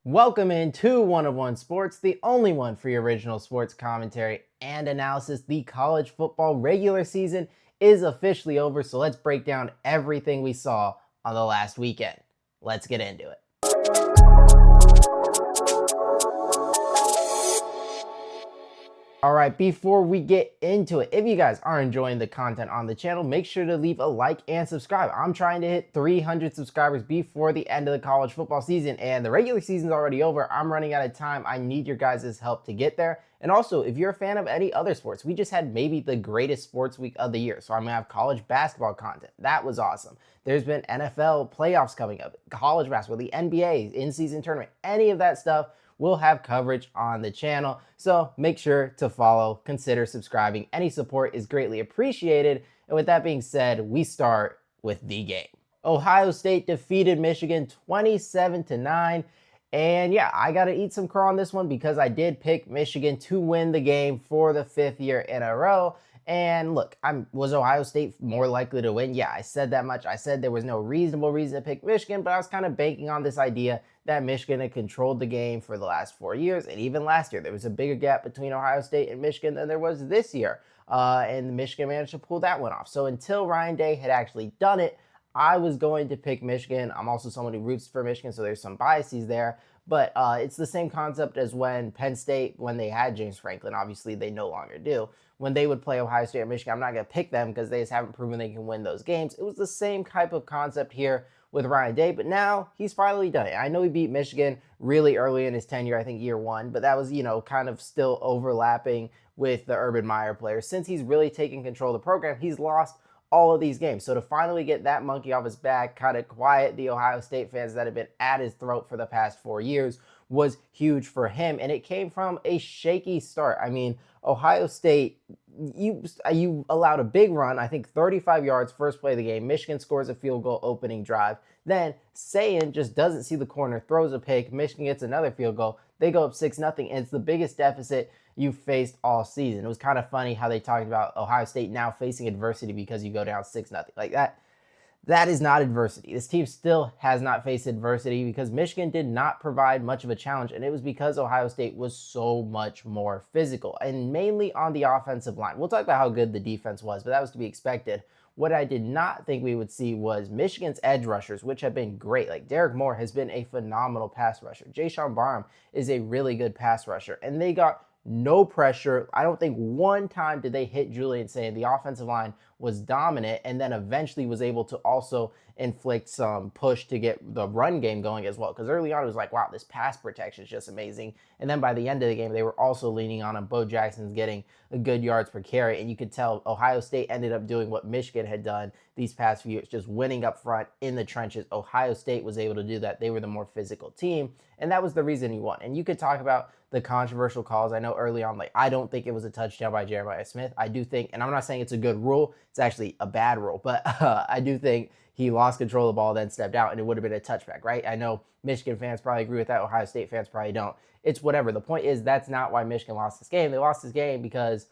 Welcome into One of One Sports, the only one for your original sports commentary and analysis. The college football regular season is officially over, so let's break down everything we saw on the last weekend. Let's get into it. All right, before we get into it, if you guys are enjoying the content on the channel, make sure to leave a like and subscribe. I'm trying to hit 300 subscribers before the end of the college football season, and the regular season's already over. I'm running out of time. I need your guys' help to get there. And also, if you're a fan of any other sports, we just had maybe the greatest sports week of the year. So I'm gonna have college basketball content. That was awesome. There's been NFL playoffs coming up, college basketball, the NBA, in-season tournament, any of that stuff. We'll have coverage on the channel, so make sure to follow, consider subscribing. Any support is greatly appreciated. And with that being said, we start with the game. Ohio State defeated Michigan 27-9. And yeah, I got to eat some crow on this one because I did pick Michigan to win the game for the 5th year in a row. And look, was Ohio State more likely to win? Yeah, I said that much. I said there was no reasonable reason to pick Michigan, but I was kind of banking on this idea that Michigan had controlled the game for the last 4 years. And even last year, there was a bigger gap between Ohio State and Michigan than there was this year. And Michigan managed to pull that one off. So until Ryan Day had actually done it, I was going to pick Michigan. I'm also someone who roots for Michigan, so there's some biases there. But it's the same concept as when Penn State, when they had James Franklin, obviously they no longer do. When they would play Ohio State or Michigan, I'm not going to pick them because they just haven't proven they can win those games. It was the same type of concept here with Ryan Day, but now he's finally done it. I know he beat Michigan really early in his tenure, I think year one, but that was, kind of still overlapping with the Urban Meyer players. Since he's really taken control of the program, he's lost all of these games. So to finally get that monkey off his back, kind of quiet the Ohio State fans that have been at his throat for the past 4 years was huge for him. And it came from a shaky start. I mean, Ohio State, you allowed a big run, I think 35 yards first play of the game. Michigan scores a field goal opening drive. Then Sayan just doesn't see the corner, throws a pick. Michigan gets another field goal. They go up 6-0, and it's the biggest deficit you've faced all season. It was kind of funny how they talked about Ohio State now facing adversity because you go down 6-0. Like that is not adversity. This team still has not faced adversity because Michigan did not provide much of a challenge, and it was because Ohio State was so much more physical, and mainly on the offensive line. We'll talk about how good the defense was, but that was to be expected. What I did not think we would see was Michigan's edge rushers, which have been great. Like Derek Moore has been a phenomenal pass rusher. Jayshon Barham is a really good pass rusher, and they got no pressure. I don't think one time did they hit Julian Sayin. The offensive line was dominant and then eventually was able to also inflict some push to get the run game going as well. Because early on it was like, wow, this pass protection is just amazing. And then by the end of the game, they were also leaning on him. Bo Jackson's getting a good yards per carry. And you could tell Ohio State ended up doing what Michigan had done these past few years, just winning up front in the trenches. Ohio State was able to do that. They were the more physical team. And that was the reason he won. And you could talk about the controversial calls. I know early on, I don't think it was a touchdown by Jeremiah Smith. I do think, and I'm not saying it's a good rule, it's actually a bad rule, but I do think he lost control of the ball, then stepped out, and it would have been a touchback, right? I know Michigan fans probably agree with that. Ohio State fans probably don't. It's whatever. The point is that's not why Michigan lost this game. They lost this game because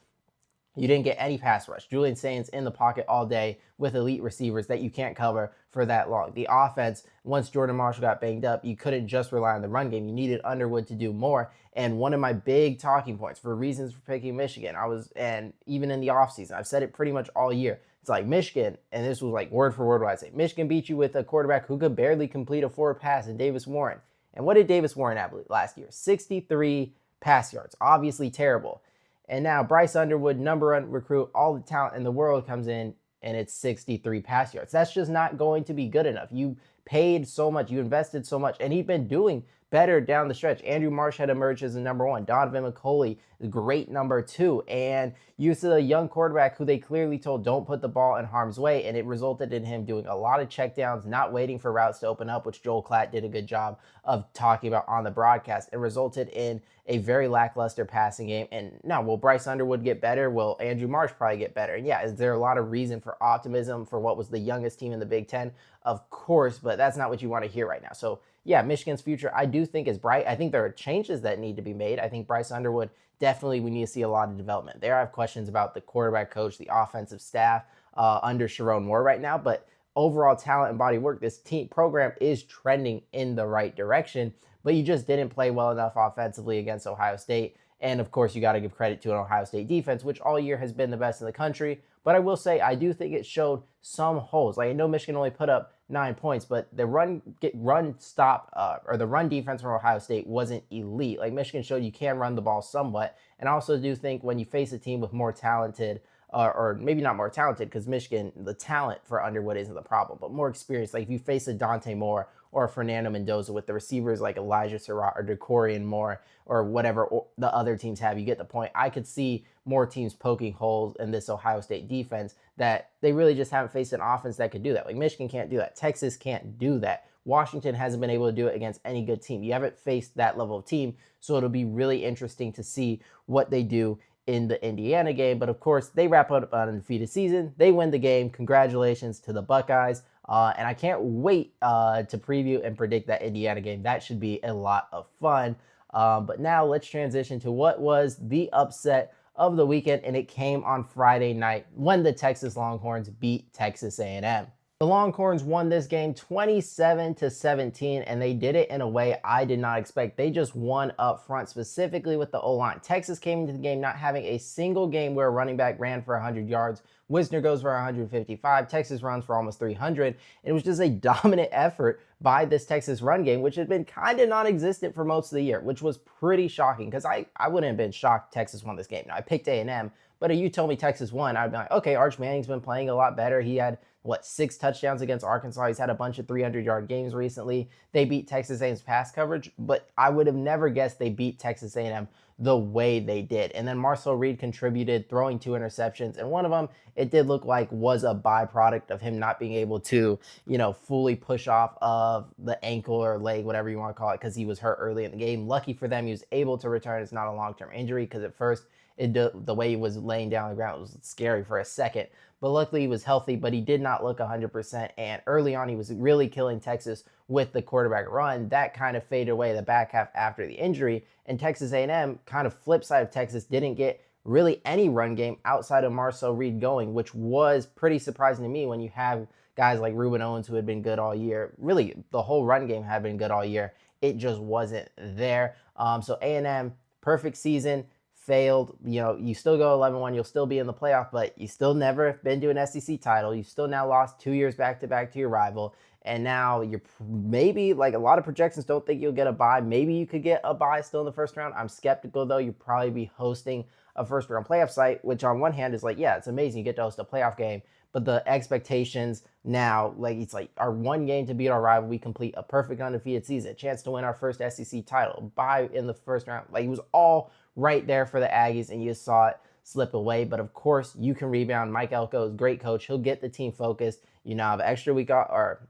you didn't get any pass rush. Julian Sainz in the pocket all day with elite receivers that you can't cover for that long. The offense, once Jordan Marshall got banged up, you couldn't just rely on the run game. You needed Underwood to do more. And one of my big talking points for reasons for picking Michigan, and even in the offseason, I've said it pretty much all year. It's like Michigan, and this was like word for word what I'd say. Michigan beat you with a quarterback who could barely complete a forward pass in Davis Warren. And what did Davis Warren have last year? 63 pass yards. Obviously terrible. And now Bryce Underwood, number one recruit, all the talent in the world comes in, and it's 63 pass yards. That's just not going to be good enough. You paid so much, you invested so much, and he'd been doing better down the stretch. Andrew Marsh had emerged as a number one. Donovan McCulley, great number two. And used a young quarterback who they clearly told don't put the ball in harm's way, and it resulted in him doing a lot of checkdowns, not waiting for routes to open up, which Joel Klatt did a good job of talking about on the broadcast. It resulted in a very lackluster passing game. And now, will Bryce Underwood get better? Will Andrew Marsh probably get better? And yeah, is there a lot of reason for optimism for what was the youngest team in the Big Ten? Of course, but that's not what you want to hear right now. So yeah, Michigan's future I do think is bright. I think there are changes that need to be made. I think Bryce Underwood, definitely we need to see a lot of development. There I have questions about the quarterback coach, the offensive staff under Sharon Moore right now, but overall talent and body work, this team program is trending in the right direction. but you just didn't play well enough offensively against Ohio State. And of course, you got to give credit to an Ohio State defense, which all year has been the best in the country. But I will say, I do think it showed some holes. Like, I know Michigan only put up 9 points, but the run defense from Ohio State wasn't elite. Like, Michigan showed you can run the ball somewhat. And I also do think when you face a team with more talented, or maybe not more talented, because Michigan, the talent for Underwood isn't the problem, but more experience. Like, if you face a Dante Moore or a Fernando Mendoza with the receivers like Elijah Surratt or DeCorian Moore or whatever the other teams have, you get the point. I could see more teams poking holes in this Ohio State defense that they really just haven't faced an offense that could do that. Like, Michigan can't do that. Texas can't do that. Washington hasn't been able to do it against any good team. You haven't faced that level of team, so it'll be really interesting to see what they do in the Indiana game. But of course, they wrap up an undefeated season. They win the game. Congratulations to the Buckeyes. And I can't wait to preview and predict that Indiana game. That should be a lot of fun. But now let's transition to what was the upset of the weekend, and it came on Friday night when the Texas Longhorns beat Texas A&M. The Longhorns won this game 27-17, and they did it in a way I did not expect. They just won up front, specifically with the O-line. Texas came into the game not having a single game where a running back ran for 100 yards. Wisner goes for 155. Texas runs for almost 300. It was just a dominant effort by this Texas run game, which had been kind of non-existent for most of the year, which was pretty shocking because I wouldn't have been shocked Texas won this game. Now, I picked A&M, but if you told me Texas won, I'd be like, okay, Arch Manning's been playing a lot better. He had 6 touchdowns against Arkansas. He's had a bunch of 300-yard games recently. They beat Texas A&M's pass coverage, but I would have never guessed they beat Texas A&M the way they did. And then Marcel Reed contributed, throwing 2 interceptions, and one of them, it did look like was a byproduct of him not being able to, fully push off of the ankle or leg, whatever you want to call it, because he was hurt early in the game. Lucky for them, he was able to return. It's not a long-term injury, because at first, the way he was laying down on the ground was scary for a second. But luckily he was healthy, but he did not look 100%. And early on, he was really killing Texas with the quarterback run. That kind of faded away the back half after the injury. And Texas A&M, kind of flip side of Texas, didn't get really any run game outside of Marcel Reed going, which was pretty surprising to me when you have guys like Reuben Owens who had been good all year. Really, the whole run game had been good all year. It just wasn't there. So A&M, perfect season. Failed. You still go 11-1, you'll still be in the playoff, but you still never been to an SEC title. You still now lost 2 years back-to-back to your rival, and now you're maybe, like, a lot of projections don't think you'll get a bye. Maybe you could get a bye still in the first round. I'm skeptical, though. You'll probably be hosting a first-round playoff site, which on one hand is like, yeah, it's amazing you get to host a playoff game, but the expectations now, like, it's like our one game to beat our rival, we complete a perfect undefeated season, a chance to win our first SEC title, bye in the first round. Like, it was all right there for the Aggies, and you saw it slip away. But of course, you can rebound. Mike Elko is a great coach. He'll get the team focused. You now have an extra week off, or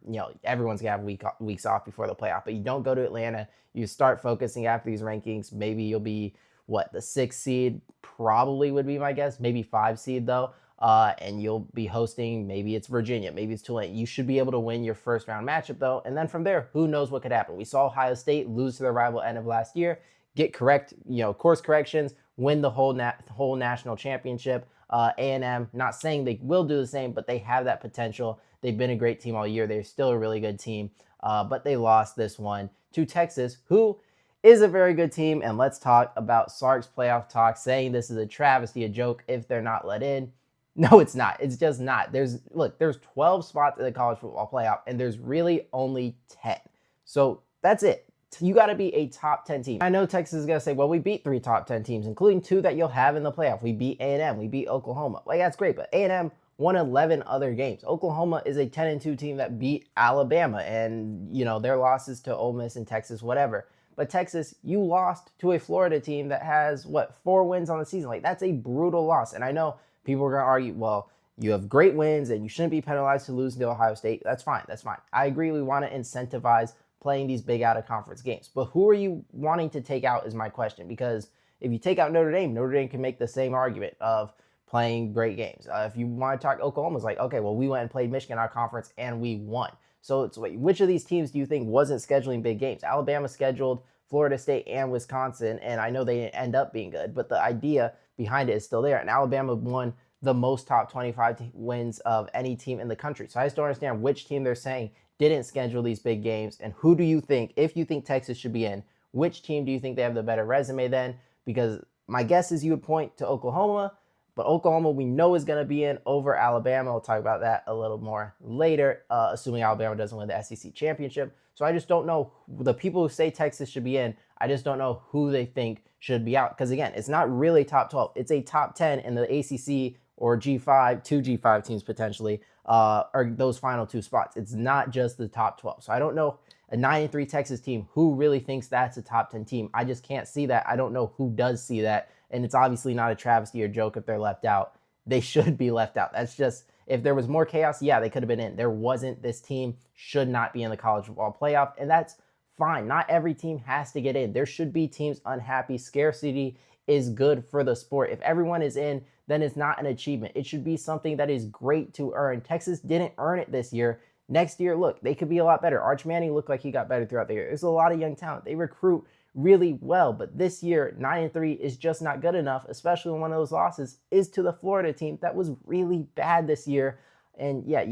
everyone's gonna have weeks off before the playoff. But you don't go to Atlanta. You start focusing after these rankings. Maybe you'll be the 6th seed. Probably would be my guess. Maybe 5 seed though. And you'll be hosting, maybe it's Virginia, maybe it's Tulane. You should be able to win your first round matchup though. And then from there, who knows what could happen. We saw Ohio State lose to their rival end of last year, get correct, course corrections, win the whole national championship. A&M, not saying they will do the same, but they have that potential. They've been a great team all year. They're still a really good team, but they lost this one to Texas, who is a very good team. And let's talk about Sark's playoff talk, saying this is a travesty, a joke if they're not let in. No, it's not. It's just not. There's 12 spots in the college football playoff, and there's really only 10. So that's it. You got to be a top 10 team. I know Texas is going to say, well, we beat 3 top 10 teams, including 2 that you'll have in the playoff. We beat A&M. We beat Oklahoma. Like, that's great, but A&M won 11 other games. Oklahoma is a 10-2 team that beat Alabama, and, their losses to Ole Miss and Texas, whatever. But Texas, you lost to a Florida team that has, 4 wins on the season. Like, that's a brutal loss. And I know people are going to argue, well, you have great wins and you shouldn't be penalized to lose to Ohio State. That's fine. That's fine. I agree. We want to incentivize playing these big out-of-conference games. But who are you wanting to take out is my question. Because if you take out Notre Dame can make the same argument of playing great games. If you want to talk Oklahoma's like, okay, well, we went and played Michigan out of conference and we won. So it's which of these teams do you think wasn't scheduling big games? Alabama scheduled Florida State and Wisconsin, and I know they didn't end up being good, but the idea behind it is still there. And Alabama won the most top 25 wins of any team in the country. So I just don't understand which team they're saying didn't schedule these big games. And who do you think, if you think Texas should be in, which team do you think they have the better resume then? Because my guess is you would point to Oklahoma, but Oklahoma we know is going to be in over Alabama. We'll talk about that a little more later, assuming Alabama doesn't win the SEC championship. So I just don't know the people who say Texas should be in. I just don't know who they think should be out. Because again, it's not really top 12. It's a top 10 in the ACC or G5, two G5 teams potentially, or those final two spots. It's not just the top 12. So I don't know a 9-3 Texas team who really thinks that's a top 10 team. I just can't see that. I don't know who does see that. And it's obviously not a travesty or joke if they're left out. They should be left out. That's just, if there was more chaos, yeah, they could have been in. There wasn't. This team should not be in the college football playoff, and that's fine. Not every team has to get in. There should be teams unhappy. Scarcity is good for the sport. If everyone is in, then it's not an achievement. It should be something that is great to earn. Texas didn't earn it this year. Next year, look, they could be a lot better. Arch Manning looked like he got better throughout the year. There's a lot of young talent. They recruit really well, but this year 9-3 is just not good enough, especially when one of those losses is to the Florida team that was really bad this year. And yeah,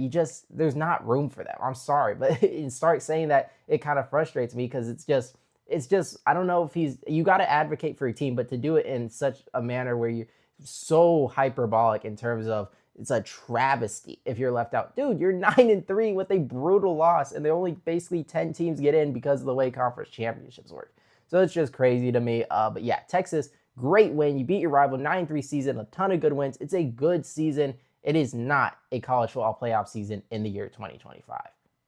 there's not room for them. I'm sorry, but start saying that, it kind of frustrates me because it's just I don't know if you got to advocate for your team, but to do it in such a manner where you're so hyperbolic in terms of it's a travesty if you're left out. Dude, you're 9-3 with a brutal loss, and they only basically 10 teams get in because of the way conference championships work. So it's just crazy to me. But yeah, Texas, great win. You beat your rival, 9-3 season, a ton of good wins. It's a good season. It is not a college football playoff season in the year 2025.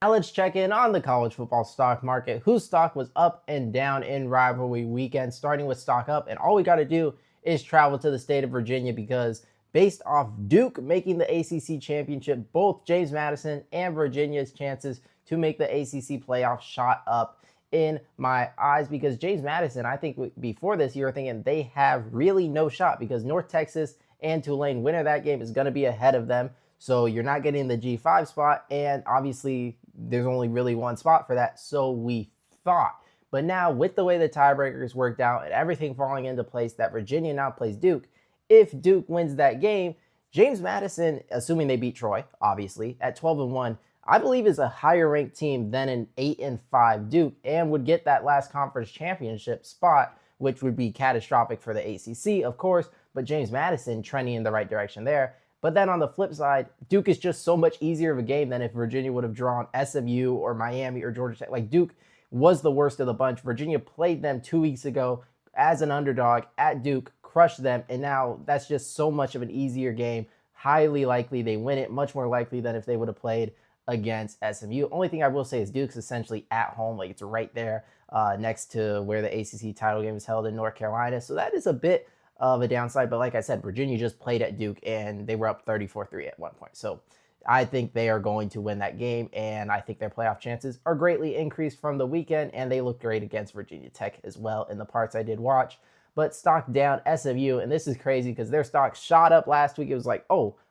Now let's check in on the college football stock market, whose stock was up and down in rivalry weekend, starting with stock up. And all we got to do is travel to the state of Virginia because based off Duke making the ACC championship, both James Madison and Virginia's chances to make the ACC playoff shot up in my eyes, because James Madison, I think before this year, thinking they have really no shot because North Texas and Tulane, winner of that game is going to be ahead of them. So you're not getting the G5 spot, and obviously there's only really one spot for that, so we thought. But now with the way the tiebreakers worked out and everything falling into place that Virginia now plays Duke, if Duke wins that game, James Madison, assuming they beat Troy, obviously, at 12-1, I believe is a higher ranked team than an 8-5 Duke and would get that last conference championship spot, which would be catastrophic for the ACC, of course, but James Madison trending in the right direction there. But then on the flip side, Duke is just so much easier of a game than if Virginia would have drawn SMU or Miami or Georgia Tech. Like, Duke was the worst of the bunch. Virginia played them 2 weeks ago as an underdog at Duke, crushed them, and now that's just so much of an easier game. Highly likely they win it, much more likely than if they would have played against SMU. Only thing I will say is Duke's essentially at home, like it's right there next to where the ACC title game is held in North Carolina. So that is a bit of a downside. But like I said, Virginia just played at Duke and they were up 34-3 at one point. So I think they are going to win that game, and I think their playoff chances are greatly increased from the weekend, and they look great against Virginia Tech as well in the parts I did watch. But stock down SMU, and this is crazy because their stock shot up last week. It was like,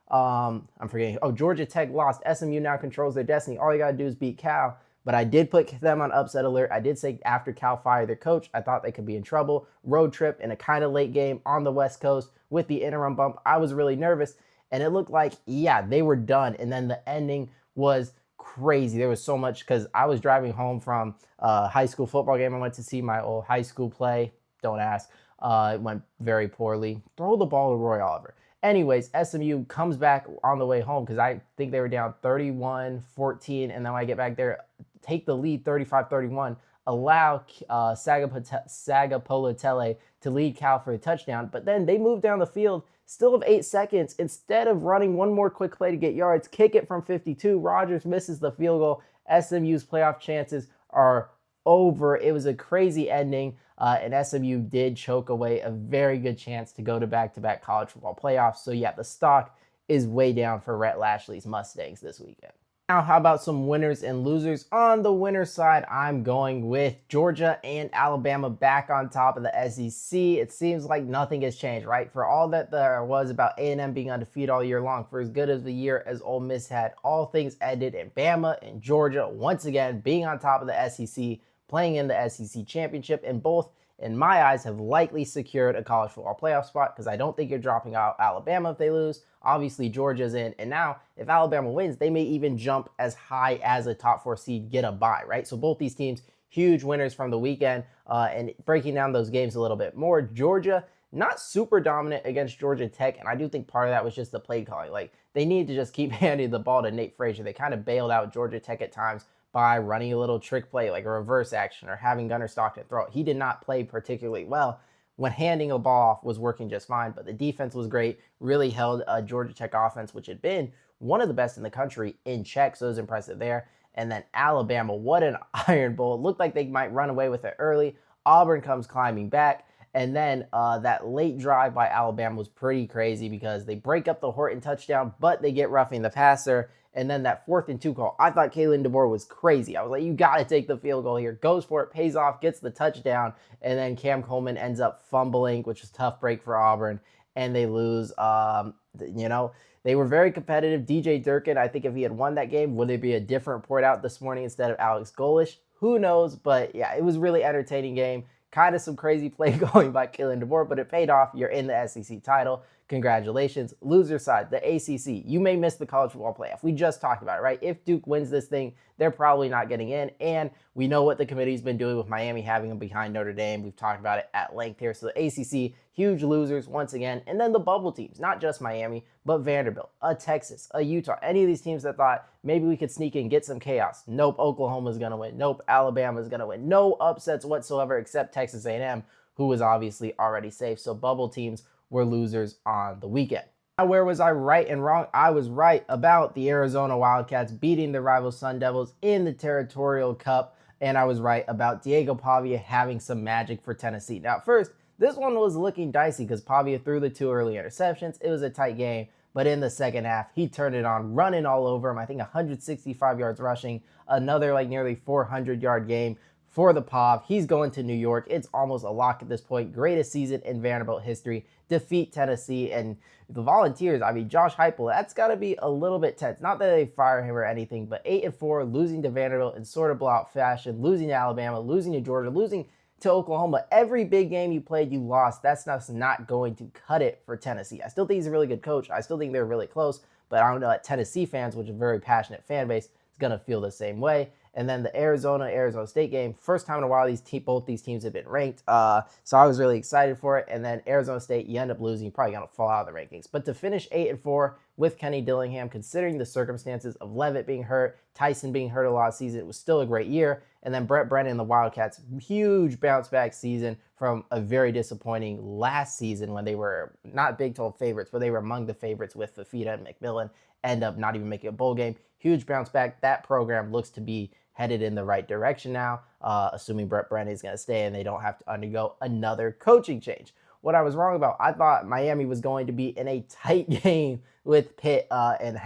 I'm forgetting. Georgia Tech lost. SMU now controls their destiny. All you got to do is beat Cal. But I did put them on upset alert. I did say after Cal fired their coach, I thought they could be in trouble. Road trip in a kind of late game on the West Coast with the interim bump. I was really nervous. And it looked like, yeah, they were done. And then the ending was crazy. There was so much because I was driving home from a high school football game. I went to see my old high school play. Don't ask. It went very poorly. Throw the ball to Roy Oliver. Anyways, SMU comes back on the way home because I think they were down 31-14. And then when I get back there, take the lead 35-31, allow Sagapolatele to lead Cal for a touchdown. But then they move down the field, still have 8 seconds. Instead of running one more quick play to get yards, kick it from 52. Rogers misses the field goal. SMU's playoff chances are over. It was a crazy ending, and SMU did choke away a very good chance to go to back-to-back college football playoffs. So yeah, the stock is way down for Rhett Lashley's Mustangs this weekend. Now, how about some winners and losers? On the winner's side, I'm going with Georgia and Alabama back on top of the SEC. It seems like nothing has changed, right? For all that there was about A&M being undefeated all year long, for as good as the year as Ole Miss had, all things ended in Bama and Georgia once again being on top of the SEC, playing in the SEC championship, and both in my eyes, have likely secured a college football playoff spot because I don't think you're dropping out Alabama if they lose. Obviously, Georgia's in. And now, if Alabama wins, they may even jump as high as a top 4 seed, get a bye, right? So both these teams, huge winners from the weekend. And breaking down those games a little bit more, Georgia, not super dominant against Georgia Tech, and I do think part of that was just the play calling. Like, they need to just keep handing the ball to Nate Frazier. They kind of bailed out Georgia Tech at times by running a little trick play, like a reverse action, or having Gunnar Stockton throw it. He did not play particularly well when handing a ball off was working just fine, but the defense was great, really held a Georgia Tech offense, which had been one of the best in the country, in check, so it was impressive there. And then Alabama, what an Iron Bowl. It looked like they might run away with it early. Auburn comes climbing back. And then that late drive by Alabama was pretty crazy because they break up the Horton touchdown, but they get roughing the passer. And then that 4th and 2 call, I thought Kalen DeBoer was crazy. I was like, you got to take the field goal here. Goes for it, pays off, gets the touchdown. And then Cam Coleman ends up fumbling, which was a tough break for Auburn. And they lose. They were very competitive. DJ Durkin, I think if he had won that game, would it be a different report out this morning instead of Alex Golish? Who knows? But yeah, it was a really entertaining game. Kind of some crazy play going by Kalen DeBoer, but it paid off. You're in the SEC title. Congratulations. Loser side, the ACC. You may miss the college football playoff. We just talked about it, right? If Duke wins this thing, they're probably not getting in. And we know what the committee's been doing with Miami having them behind Notre Dame. We've talked about it at length here. So the ACC, huge losers once again. And then the bubble teams, not just Miami, but Vanderbilt, a Texas, a Utah, any of these teams that thought maybe we could sneak in, get some chaos. Nope, Oklahoma's going to win. Nope, Alabama's going to win. No upsets whatsoever except Texas A&M, who was obviously already safe. So bubble teams were losers on the weekend. Now, where was I right and wrong? I was right about the Arizona Wildcats beating the rival Sun Devils in the Territorial Cup, and I was right about Diego Pavia having some magic for Tennessee. Now, first, this one was looking dicey because Pavia threw the 2 early interceptions. It was a tight game, but in the second half, he turned it on, running all over him. I think 165 yards rushing, another like nearly 400-yard game for the Pav. He's going to New York. It's almost a lock at this point. Greatest season in Vanderbilt history. Defeat Tennessee. And the Volunteers, I mean, Josh Heupel, that's got to be a little bit tense. Not that they fire him or anything, but 8-4, losing to Vanderbilt in sort of blowout fashion, losing to Alabama, losing to Georgia, losing to Oklahoma. Every big game you played, you lost. That's not going to cut it for Tennessee. I still think he's a really good coach. I still think they're really close, but I don't know that Tennessee fans, which is a very passionate fan base, is going to feel the same way. And then the Arizona State game, first time in a while both these teams have been ranked. So I was really excited for it. And then Arizona State, you end up losing, you're probably going to fall out of the rankings. But to finish 8-4 with Kenny Dillingham, considering the circumstances of Levitt being hurt, Tyson being hurt a lot of season, it was still a great year. And then Brett Brennan and the Wildcats, huge bounce back season from a very disappointing last season when they were not Big 12 favorites, but they were among the favorites with Fafita and McMillan, end up not even making a bowl game. Huge bounce back. That program looks to be headed in the right direction now, assuming Brett Brennan is going to stay and they don't have to undergo another coaching change. What I was wrong about, I thought Miami was going to be in a tight game with Pitt, and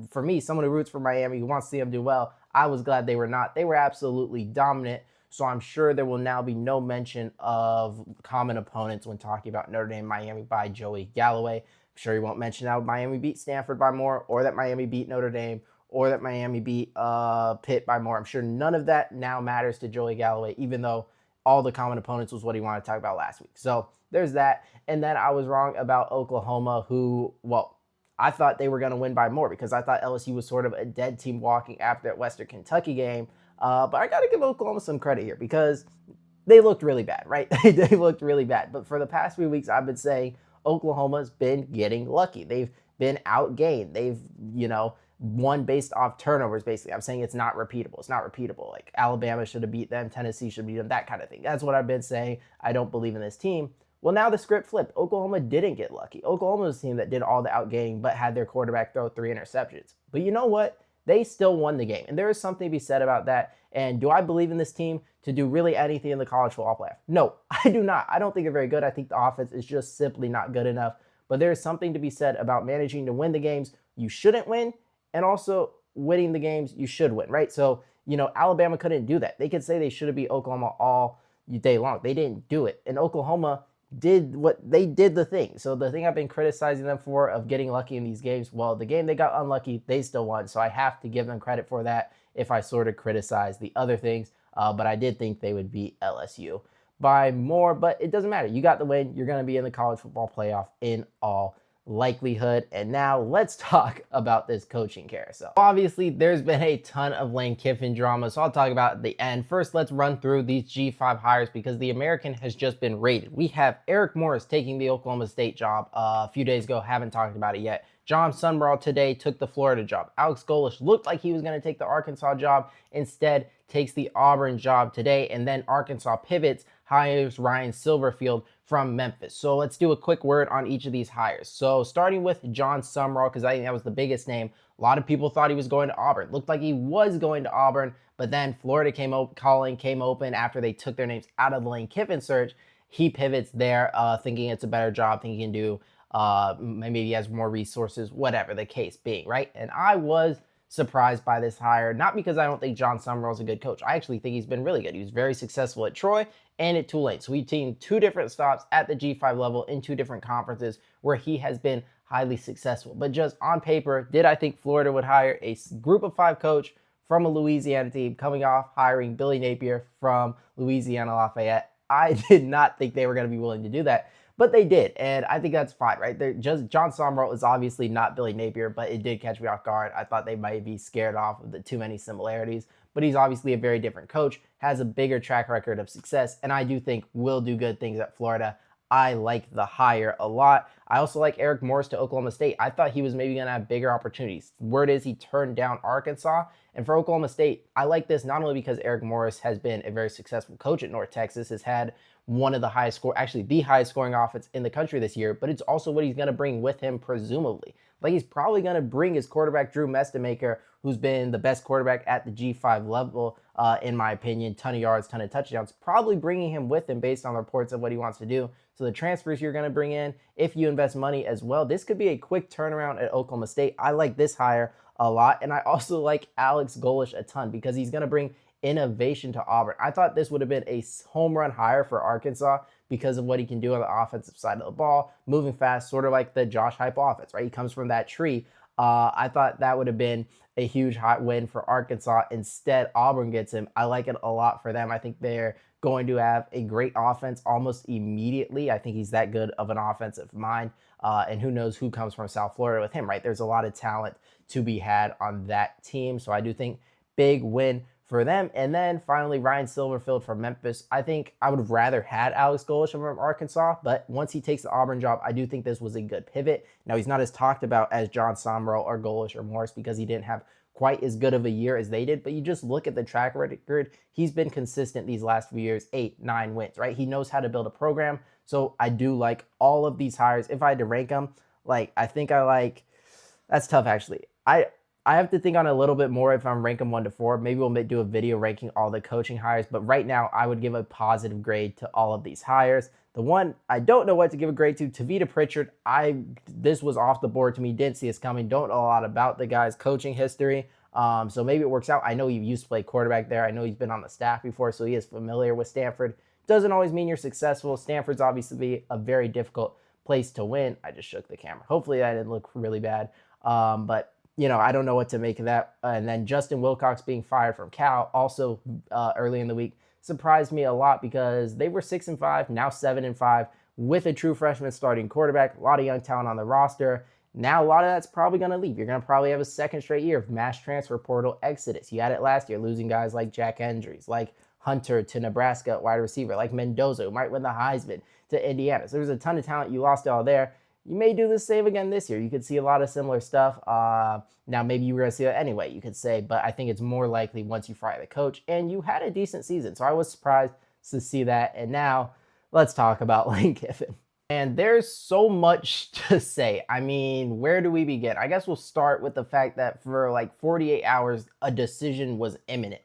for me, someone who roots for Miami, who wants to see them do well, I was glad they were not. They were absolutely dominant, so I'm sure there will now be no mention of common opponents when talking about Notre Dame Miami by Joey Galloway. I'm sure he won't mention how Miami beat Stanford by more, or that Miami beat Notre Dame, or that Miami beat Pitt by more. I'm sure none of that now matters to Joey Galloway, even though all the common opponents was what he wanted to talk about last week. So there's that. And then I was wrong about Oklahoma, who, well, I thought they were going to win by more because I thought LSU was sort of a dead team walking after that Western Kentucky game. But I got to give Oklahoma some credit here because they looked really bad, right? They looked really bad. But for the past few weeks, I've been saying Oklahoma's been getting lucky. They've been outgained. They've, won based off turnovers, basically. I'm saying it's not repeatable. It's not repeatable. Like Alabama should have beat them, Tennessee should beat them, that kind of thing. That's what I've been saying. I don't believe in this team. Well, now the script flipped. Oklahoma didn't get lucky. Oklahoma was a team that did all the outgaining, but had their quarterback throw 3 interceptions. But you know what? They still won the game. And there is something to be said about that. And do I believe in this team to do really anything in the college football playoff? No, I do not. I don't think they're very good. I think the offense is just simply not good enough. But there is something to be said about managing to win the games you shouldn't win, and also winning the games you should win, right? So, Alabama couldn't do that. They could say they should have beat Oklahoma all day long. They didn't do it. And Oklahoma did the thing. So the thing I've been criticizing them for of getting lucky in these games, well, the game they got unlucky, they still won. So I have to give them credit for that if I sort of criticize the other things. But I did think they would beat LSU. by more, but it doesn't matter. You got the win. You're going to be in the college football playoff in all likelihood. And now let's talk about this coaching carousel. Obviously, there's been a ton of Lane Kiffin drama, so I'll talk about it at the end. First, let's run through these G5 hires because the American has just been rated. We have Eric Morris taking the Oklahoma State job a few days ago. Haven't talked about it yet. John Summerall today took the Florida job. Alex Golesh looked like he was going to take the Arkansas job. Instead, takes the Auburn job today. And then Arkansas pivots, hires Ryan Silverfield from Memphis. So let's do a quick word on each of these hires. So starting with John Summerall, because I think that was the biggest name. A lot of people thought he was going to Auburn. Looked like he was going to Auburn, but then Florida came open after they took their names out of the Lane Kiffin search. He pivots there, thinking it's a better job, thinking he can do, maybe he has more resources, whatever the case being, right? And I was surprised by this hire, not because I don't think John Summerall is a good coach. I actually think he's been really good. He was very successful at Troy and at Tulane. So we've seen two different stops at the G5 level in two different conferences where he has been highly successful. But just on paper, did I think Florida would hire a group of 5 coach from a Louisiana team coming off hiring Billy Napier from Louisiana Lafayette? I did not think they were going to be willing to do that, but they did, and I think that's fine, right? John Summerall is obviously not Billy Napier, but it did catch me off guard. I thought they might be scared off of the too many similarities, but he's obviously a very different coach, has a bigger track record of success, and I do think will do good things at Florida. I like the hire a lot. I also like Eric Morris to Oklahoma State. I thought he was maybe going to have bigger opportunities. Word is he turned down Arkansas. And for Oklahoma State, I like this not only because Eric Morris has been a very successful coach at North Texas, has had one of the highest actually the highest scoring offense in the country this year, but it's also what he's going to bring with him, presumably. Like he's probably going to bring his quarterback, Drew Mestemaker, who's been the best quarterback at the G5 level, in my opinion, ton of yards, ton of touchdowns, probably bringing him with him based on the reports of what he wants to do. So the transfers you're going to bring in, if you invest money as well, this could be a quick turnaround at Oklahoma State. I like this hire a lot, and I also like Alex Golesh a ton because he's going to bring innovation to Auburn. I thought this would have been a home run hire for Arkansas because of what he can do on the offensive side of the ball, moving fast, sort of like the Josh Heupel offense, right? He comes from that tree. I thought that would have been a huge hot win for Arkansas. Instead, Auburn gets him. I like it a lot for them. I think they're going to have a great offense almost immediately. I think he's that good of an offensive mind. And who knows who comes from South Florida with him, right? There's a lot of talent to be had on that team. So I do think big win for them. And then finally, Ryan Silverfield from Memphis. I think I would have rather had Alex Golesh from Arkansas, but once he takes the Auburn job, I do think this was a good pivot. Now, he's not as talked about as John Summerall or Golesh or Morris because he didn't have quite as good of a year as they did, but you just look at the track record. He's been consistent these last few years, 8, 9 wins, right? He knows how to build a program. So I do like all of these hires. If I had to rank them, that's tough actually. I have to think on a little bit more if I'm ranking 1 to 4. Maybe we'll do a video ranking all the coaching hires. But right now, I would give a positive grade to all of these hires. The one I don't know what to give a grade to, Tavita Pritchard. This was off the board to me. Didn't see this coming. Don't know a lot about the guy's coaching history. So maybe it works out. I know he used to play quarterback there. I know he's been on the staff before, so he is familiar with Stanford. Doesn't always mean you're successful. Stanford's obviously a very difficult place to win. I just shook the camera. Hopefully that didn't look really bad. But I don't know what to make of that. And then Justin Wilcox being fired from Cal also early in the week surprised me a lot because they were 6-5, now 7-5 with a true freshman starting quarterback, a lot of young talent on the roster. Now a lot of that's probably going to leave. You're going to probably have a second straight year of mass transfer portal exodus. You had it last year, losing guys like Jack Hendries, like Hunter to Nebraska wide receiver, like Mendoza, who might win the Heisman, to Indiana. So there's a ton of talent. You lost all there. You may do the same again this year. You could see a lot of similar stuff. Now, maybe you were going to see it anyway, you could say, but I think it's more likely once you fire the coach. And you had a decent season, so I was surprised to see that. And now, let's talk about Lane Kiffin. And there's so much to say. I mean, where do we begin? I guess we'll start with the fact that for like 48 hours, a decision was imminent.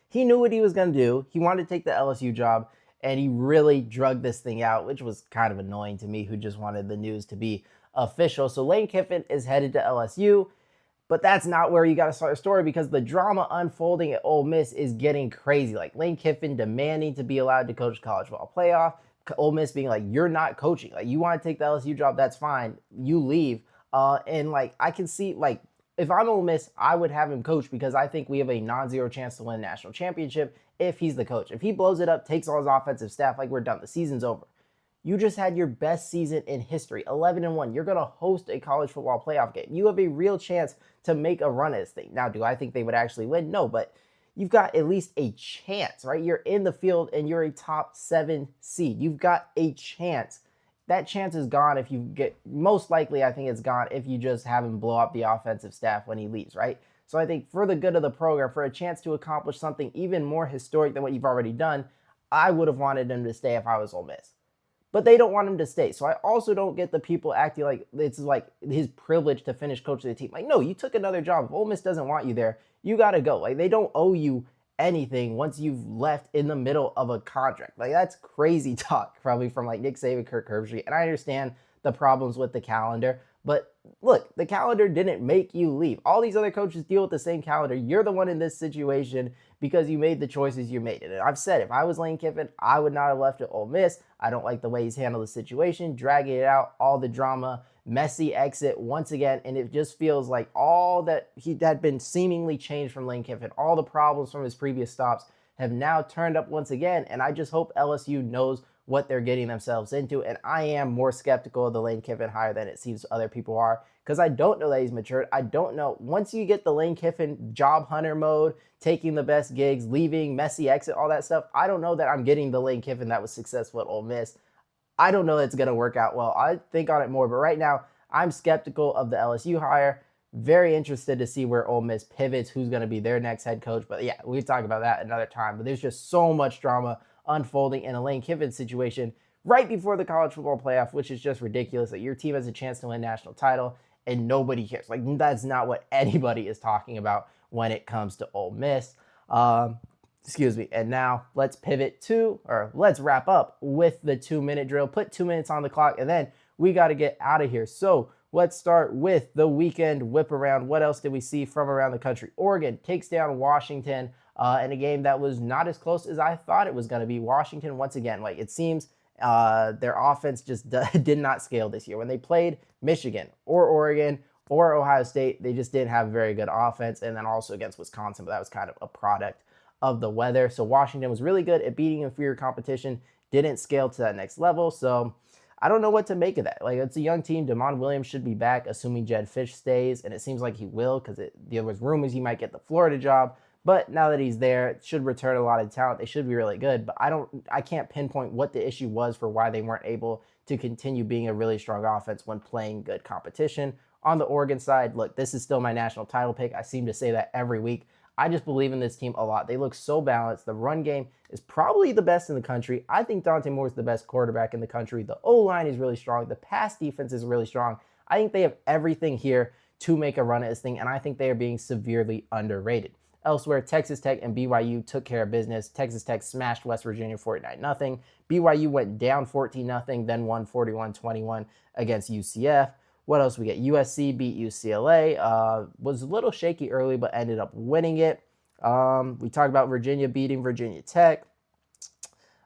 He knew what he was going to do. He wanted to take the LSU job. And he really drugged this thing out, which was kind of annoying to me, who just wanted the news to be official. So Lane Kiffin is headed to LSU, but that's not where you got to start a story because the drama unfolding at Ole Miss is getting crazy. Like Lane Kiffin demanding to be allowed to coach college football playoff, Ole Miss being like, you're not coaching. Like, you want to take the LSU job, that's fine. You leave. And I can see if I'm Ole Miss, I would have him coach because I think we have a non-zero chance to win a national championship if he's the coach. If he blows it up, takes all his offensive staff, like we're done. The season's over. You just had your best season in history, 11-1. You're going to host a college football playoff game. You have a real chance to make a run at this thing. Now, do I think they would actually win? No, but you've got at least a chance, right? You're in the field and you're a top 7 seed. You've got a chance. That chance is gone if you get, most likely I think it's gone if you just have him blow up the offensive staff when he leaves, right? So I think for the good of the program, for a chance to accomplish something even more historic than what you've already done, I would have wanted him to stay if I was Ole Miss. But they don't want him to stay. So I also don't get the people acting like it's like his privilege to finish coaching the team. Like, no, you took another job. If Ole Miss doesn't want you there, you got to go. Like, they don't owe you anything once you've left in the middle of a contract. Like, that's crazy talk probably from like Nick Saban, Kirk Herbstreit. And I understand the problems with the calendar. But look, the calendar didn't make you leave. All these other coaches deal with the same calendar. You're the one in this situation because you made the choices you made. And I've said, if I was Lane Kiffin, I would not have left at Ole Miss. I don't like the way he's handled the situation, dragging it out, all the drama, messy exit once again. And it just feels like all that he had been seemingly changed from Lane Kiffin, all the problems from his previous stops have now turned up once again. And I just hope LSU knows what they're getting themselves into. And I am more skeptical of the Lane Kiffin hire than it seems other people are, because I don't know that he's matured. I don't know. Once you get the Lane Kiffin job hunter mode, taking the best gigs, leaving, messy exit, all that stuff, I don't know that I'm getting the Lane Kiffin that was successful at Ole Miss. I don't know that it's going to work out well. I think on it more, but right now I'm skeptical of the LSU hire. Very interested to see where Ole Miss pivots, who's going to be their next head coach. But yeah, we talk about that another time. But there's just so much drama unfolding in a Lane Kiffin situation right before the college football playoff, which is just ridiculous that your team has a chance to win a national title and nobody cares. Like, that's not what anybody is talking about when it comes to Ole Miss. Excuse me. And now let's pivot to, or let's wrap up with the 2-minute drill. Put 2 minutes on the clock, and then we got to get out of here. So let's start with the weekend whip around. What else did we see from around the country? Oregon takes down Washington in a game that was not as close as I thought it was going to be. Washington, once again, like it seems their offense just did not scale this year. When they played Michigan or Oregon or Ohio State, they just didn't have a very good offense. And then also against Wisconsin, but that was kind of a product of the weather. So Washington was really good at beating inferior competition, didn't scale to that next level. So I don't know what to make of that. Like, it's a young team. Damon Williams should be back, assuming Jed Fish stays, and it seems like he will, because there was rumors he might get the Florida job. But now that he's there, it should return a lot of talent. They should be really good. But I can't pinpoint what the issue was for why they weren't able to continue being a really strong offense when playing good competition. On the Oregon side, look, this is still my national title pick. I seem to say that every week. I just believe in this team a lot. They look so balanced. The run game is probably the best in the country. I think Dante Moore is the best quarterback in the country. The O-line is really strong. The pass defense is really strong. I think they have everything here to make a run at this thing, and I think they are being severely underrated. Elsewhere, Texas Tech and BYU took care of business. Texas Tech smashed West Virginia 49-0. BYU went down 14-0, then won 41-21 against UCF. What else we get? USC beat UCLA. Was a little shaky early, but ended up winning it. We talked about Virginia beating Virginia Tech.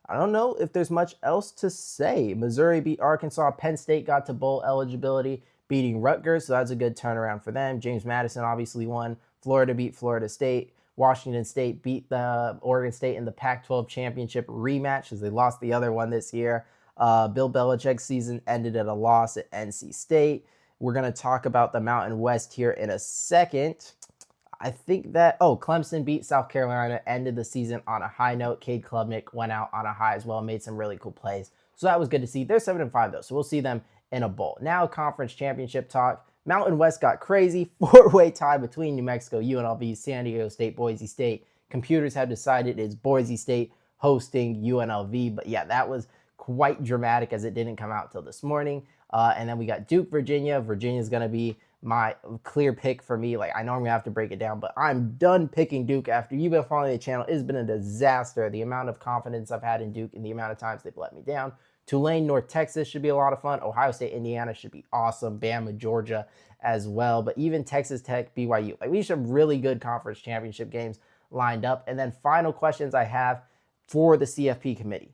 I don't know if there's much else to say. Missouri beat Arkansas. Penn State got to bowl eligibility, beating Rutgers, so that's a good turnaround for them. James Madison obviously won. Florida beat Florida State. Washington State beat the Oregon State in the Pac-12 championship rematch, as they lost the other one this year. Bill Belichick's season ended at a loss at NC State. We're going to talk about the Mountain West here in a second. I think that, Clemson beat South Carolina, ended the season on a high note. Cade Klubnik went out on a high as well, made some really cool plays. So that was good to see. They're 7-5 though, so we'll see them in a bowl. Now conference championship talk. Mountain West got crazy. 4-way tie between New Mexico, UNLV, San Diego State, Boise State. Computers have decided it's Boise State hosting UNLV. But yeah, that was quite dramatic as it didn't come out till this morning. And then we got Duke, Virginia. Virginia's going to be my clear pick for me. Like, I know I'm going to have to break it down, but I'm done picking Duke after you've been following the channel. It's been a disaster. The amount of confidence I've had in Duke and the amount of times they've let me down. Tulane, North Texas should be a lot of fun. Ohio State, Indiana should be awesome. Bama, Georgia as well. But even Texas Tech, BYU. Like, we should have really good conference championship games lined up. And then final questions I have for the CFP committee.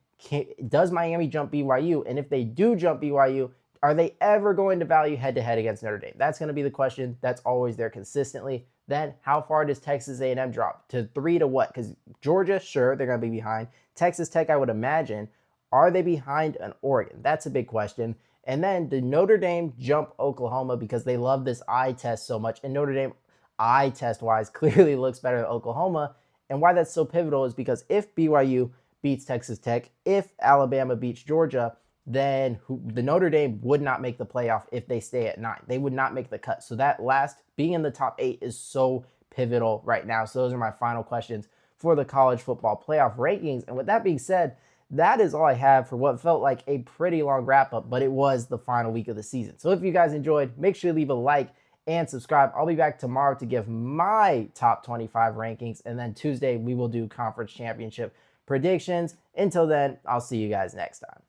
Does Miami jump BYU? And if they do jump BYU, Are they ever going to value head-to-head against Notre Dame? That's going to be the question. That's always there consistently. Then how far does Texas A&M drop? To 3 to what? Because Georgia, sure, they're going to be behind. Texas Tech, I would imagine. Are they behind an Oregon? That's a big question. And then did Notre Dame jump Oklahoma because they love this eye test so much? And Notre Dame, eye test-wise, clearly looks better than Oklahoma. And why that's so pivotal is because if BYU beats Texas Tech, if Alabama beats Georgia, then the Notre Dame would not make the playoff if they stay at 9. They would not make the cut. So that last, being in the top 8 is so pivotal right now. So those are my final questions for the college football playoff rankings. And with that being said, that is all I have for what felt like a pretty long wrap up, but it was the final week of the season. So if you guys enjoyed, make sure to leave a like and subscribe. I'll be back tomorrow to give my top 25 rankings. And then Tuesday, we will do conference championship predictions. Until then, I'll see you guys next time.